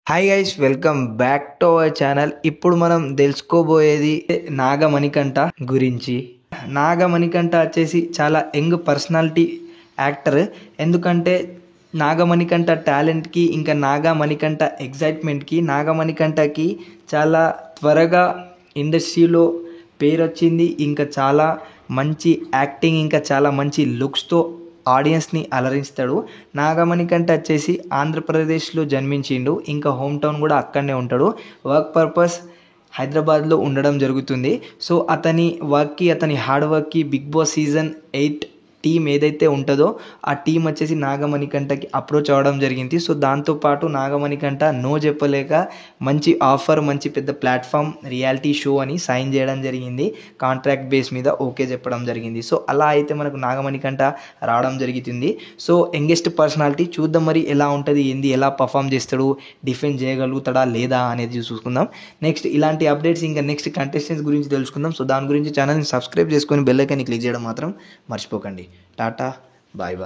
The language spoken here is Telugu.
Hi guys, welcome back to our channel. ఇప్పుడు మనం తెలుసుకోబోయేది నాగమణికంఠ గురించి. నాగమణికంఠ వచ్చేసి చాలా యంగ్ పర్సనాలిటీ యాక్టర్. ఎందుకంటే నాగమణికంఠ టాలెంట్కి, ఇంకా నాగమణికంఠ ఎగ్జైట్మెంట్కి, నాగమణికంఠకి చాలా త్వరగా ఇండస్ట్రీలో పేరు వచ్చింది. ఇంకా చాలా మంచి యాక్టింగ్, ఇంకా చాలా మంచి లుక్స్తో ఆడియన్స్ని అలరిస్తాడు. నాగమణికంఠ వచ్చేసి ఆంధ్రప్రదేశ్లో జన్మించిండు. ఇంకా హోమ్ టౌన్ కూడా అక్కడనే ఉంటాడు. వర్క్ పర్పస్ హైదరాబాద్లో ఉండడం జరుగుతుంది. సో అతని వర్క్కి, అతని హార్డ్ వర్క్కి బిగ్ బాస్ సీజన్ 8 టీం ఏదైతే ఉంటుందో ఆ టీం వచ్చేసి నాగమణికంఠకి అప్రోచ్ అవ్వడం జరిగింది. సో దాంతోపాటు నాగమణికంఠ నో చెప్పలేక మంచి ఆఫర్, మంచి పెద్ద ప్లాట్ఫామ్ రియాలిటీ షో అని సైన్ చేయడం జరిగింది. కాంట్రాక్ట్ బేస్ మీద ఓకే చెప్పడం జరిగింది. సో అలా అయితే మనకు నాగమణికంఠ రావడం జరుగుతుంది. సో యంగెస్ట్ పర్సనాలిటీ, చూద్దాం మరి ఎలా ఉంటుంది, ఏంది, ఎలా పర్ఫామ్ చేస్తాడు, డిఫెండ్ చేయగలుగుతాడా లేదా అనేది చూసుకుందాం. నెక్స్ట్ ఇలాంటి అప్డేట్స్, ఇంకా నెక్స్ట్ కంటెస్టెంట్స్ గురించి తెలుసుకుందాం. సో దాని గురించి ఛానల్ని సబ్స్క్రైబ్ చేసుకొని బెల్ ఐకాన్ని క్లిక్ చేయడం మాత్రం మర్చిపోకండి. Tata, bye bye.